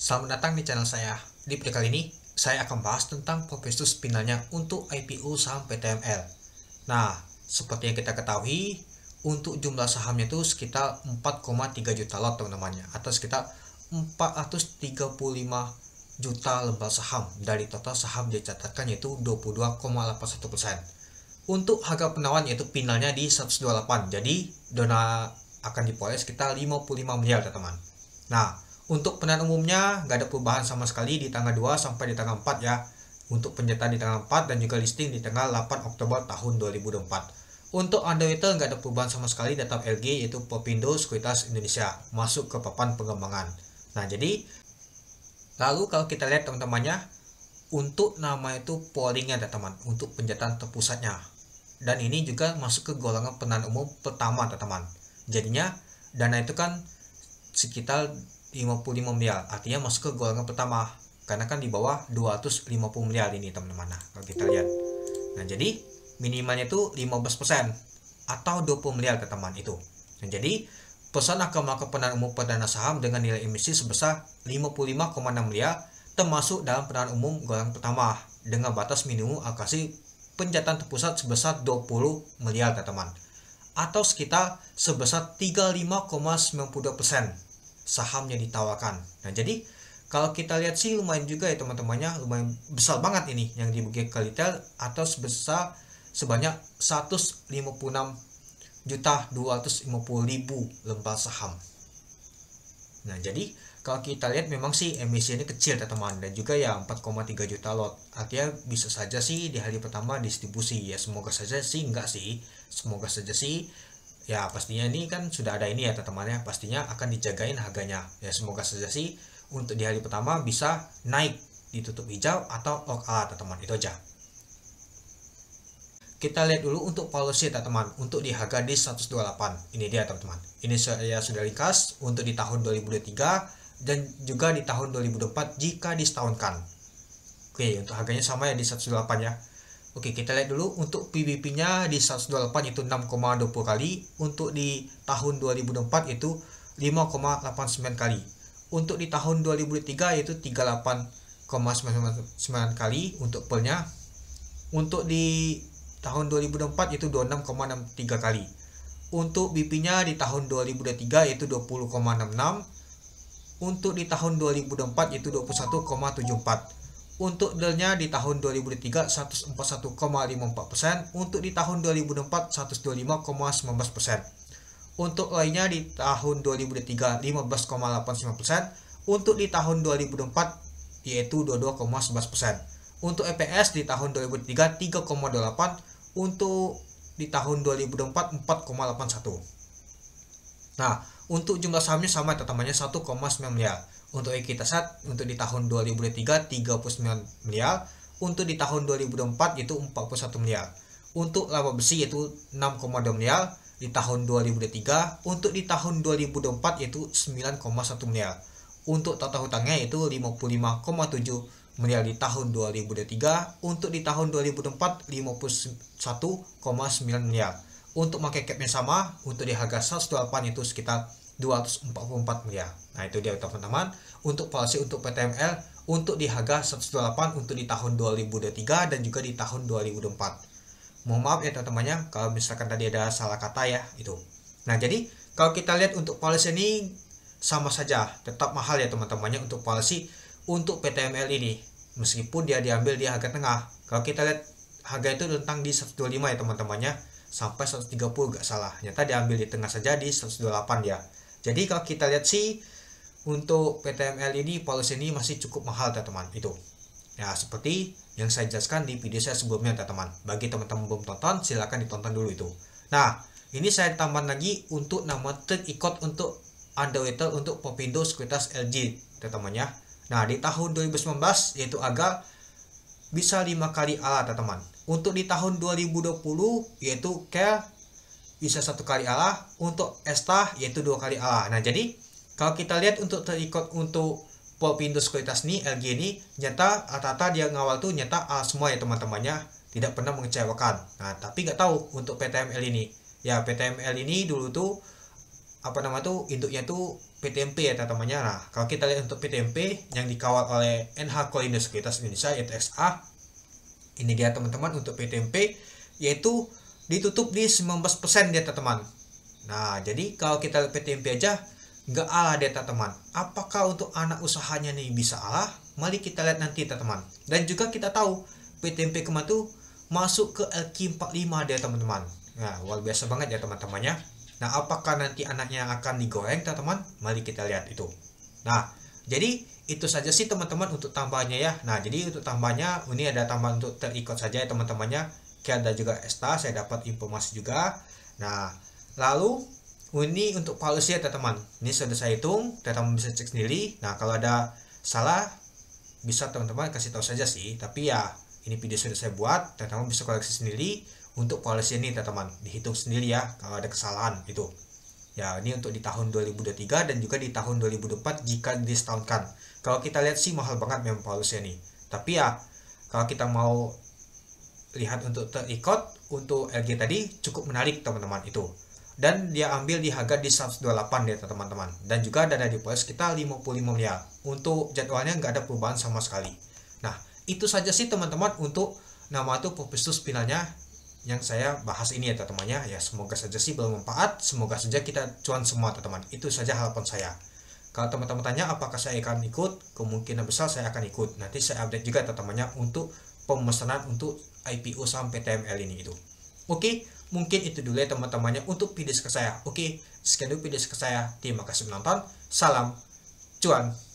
Selamat datang di channel saya. Di video kali ini, saya akan bahas tentang prospektus finalnya untuk IPO saham PTML. Nah, seperti yang kita ketahui, untuk jumlah sahamnya itu sekitar 4,3 juta lot teman-teman, atau sekitar 435 juta lembar saham dari total saham dicatatkan yaitu 22,81%. Untuk harga penawaran yaitu finalnya di 128, jadi dana akan diperoleh sekitar 55 miliar teman-teman. Nah, untuk penawaran umumnya nggak ada perubahan sama sekali di tanggal 2 sampai di tanggal 4 ya. Untuk pencetak di tanggal 4 dan juga listing di tanggal 8 Oktober tahun 2024. Untuk underwriter nggak ada perubahan sama sekali, tetap LG yaitu Propindo Sekuritas Indonesia masuk ke papan pengembangan. Nah, jadi lalu kalau kita lihat teman-temannya, untuk nama itu pollingnya teman-teman, untuk pencetak terpusatnya. Dan ini juga masuk ke golongan penawaran umum pertama teman-teman. Jadinya dana itu kan sekitar 55 miliar, artinya masuk ke golongan pertama karena kan di bawah 250 miliar ini teman-teman. Nah, kalau kita lihat, nah jadi minimalnya itu 15% atau 20 miliar teman-teman itu. Nah, jadi perusahaan akan melakukan penawaran umum perdana saham dengan nilai emisi sebesar 55,6 miliar termasuk dalam penawaran umum golongan pertama dengan batas minimum alokasi pencetak terpusat sebesar 20 miliar teman-teman, atau sekitar sebesar 35,92% sahamnya ditawarkan. Nah, jadi kalau kita lihat sih lumayan juga ya teman-temannya, lumayan besar banget ini yang dibagi ke retail, atau sebesar sebanyak 156.250.000 lembar saham. Nah, jadi kalau kita lihat memang sih emisi ini kecil teman-teman, dan juga ya 4,3 juta lot. Artinya bisa saja sih di hari pertama distribusi ya, semoga saja sih enggak sih. Semoga saja sih. Ya pastinya ini kan sudah ada ini ya teman-teman ya, pastinya akan dijagain harganya. Ya semoga saja sih untuk di hari pertama bisa naik ditutup hijau atau OKA teman-teman, itu aja. Kita lihat dulu untuk policy teman-teman, untuk di harga di 128. Ini dia teman-teman. Ini saya sudah ringkas untuk di tahun 2023 dan juga di tahun 2024 jika disetahunkan. Oke, untuk harganya sama ya di 128 ya. Oke, kita lihat dulu untuk PBP-nya di 128 itu 6,20 kali, untuk di tahun 2024 itu 5,89 kali. Untuk di tahun 2003 itu 38,99 kali untuk pelnya. Untuk di tahun 2024 itu 26,63 kali. Untuk BP-nya di tahun 2023 yaitu 20,66. Untuk di tahun 2024 itu 21,74. Untuk delnya di tahun 2003 141,54%, untuk di tahun 2004 125,19%. Untuk lainnya di tahun 2003 15,89%, untuk di tahun 2004 yaitu 22,11%. Untuk EPS di tahun 2003 3,28, untuk di tahun 2004 4,81. Nah, untuk jumlah sahamnya sama teman-temannya 1,9 miliar. Untuk ekuitas untuk di tahun 2003 39 miliar, untuk di tahun 2024 itu 41 miliar. Untuk laba bersih yaitu 6,2 miliar di tahun 2003, untuk di tahun 2024 yaitu 9,1 miliar. Untuk total hutangnya yaitu 55,7 miliar di tahun 2023, untuk di tahun 2024 51,9 miliar. Untuk market cap-nya sama, untuk di harga 128 itu sekitar 244 miliar. Nah, itu dia teman-teman untuk policy untuk PTML untuk di harga 128 untuk di tahun 2023 dan juga di tahun 2024. Mohon maaf ya teman-temannya kalau misalkan tadi ada salah kata ya itu. Nah, jadi kalau kita lihat untuk policy ini sama saja, tetap mahal ya teman-temannya untuk policy untuk PTML ini. Meskipun dia diambil di harga tengah. Kalau kita lihat harga itu tentang di 125 ya teman-temannya, sampai 130 gak salah. Nyata diambil di tengah saja di 128 ya. Jadi kalau kita lihat sih untuk PTML ini policy ini masih cukup mahal teman-teman itu. Ya seperti yang saya jelaskan di video saya sebelumnya teman-teman. Bagi teman-teman belum tonton silahkan ditonton dulu itu. Nah, ini saya tambah lagi untuk nama trade ikut untuk underwriter untuk Propindo Sekuritas LG teman-teman ya. Nah, di tahun 2019 yaitu agak bisa 5 kali ala teman-teman. Untuk di tahun 2020 yaitu Care bisa 1 kali ala, untuk Esta yaitu 2 kali ala. Nah, jadi kalau kita lihat untuk terikut untuk Propindo Sekuritas ini LG ini nyata rata-rata dia ngawal tuh nyata ala semua ya teman-temannya, tidak pernah mengecewakan. Nah, tapi nggak tahu untuk PTML ini. Ya, PTML ini dulu tuh apa nama tuh induknya tuh PTMP ya teman-temannya. Nah, kalau kita lihat untuk PTMP yang dikawal oleh NH Kolonial Sekuritas Indonesia yaitu XA, ini dia teman-teman untuk PTMP, yaitu ditutup di 19% dia teman-teman. Nah, jadi kalau kita lihat PTMP aja nggak alah dia teman-teman. Apakah untuk anak usahanya nih bisa alah? Mari kita lihat nanti teman-teman. Dan juga kita tahu PTMP kemarin tuh masuk ke LQ45 dia teman-teman. Nah, luar biasa banget ya teman-temannya. Nah, apakah nanti anaknya akan digoreng teman-teman? Mari kita lihat itu. Nah, jadi itu saja sih teman-teman untuk tambahannya ya. Nah, jadi untuk tambahannya ini ada tambahan untuk terikut saja ya teman-temannya. Kayak ada juga ESTA, saya dapat informasi juga. Nah, lalu ini untuk policy ya teman-teman. Ini sudah saya hitung, teman-teman bisa cek sendiri. Nah, kalau ada salah bisa teman-teman kasih tahu saja sih. Tapi ya ini video sudah saya buat, teman-teman bisa koleksi sendiri. Untuk policy ini teman-teman dihitung sendiri ya kalau ada kesalahan itu ya. Ini untuk di tahun 2023 dan juga di tahun 2024 jika disetahunkan. Kalau kita lihat sih mahal banget memang policy ini, tapi ya kalau kita mau lihat untuk terikut untuk LG tadi cukup menarik teman-teman itu, dan dia ambil di harga di 128 ya teman-teman, dan juga dana deposit kita 55 miliar. Untuk jadwalnya nggak ada perubahan sama sekali. Nah, itu saja sih teman-teman untuk nama itu prospectus finalnya yang saya bahas ini ya teman-temannya ya. Semoga saja sih bermanfaat, semoga saja kita cuan semua teman-teman. Itu saja harapan saya. Kalau teman-teman tanya apakah saya akan ikut, kemungkinan besar saya akan ikut. Nanti saya update juga teman-temannya untuk pemesanan untuk IPO saham PTML ini itu. Oke, mungkin itu dulu ya teman-temannya untuk video saya. Oke, sekian dulu video saya. Terima kasih menonton. Salam cuan.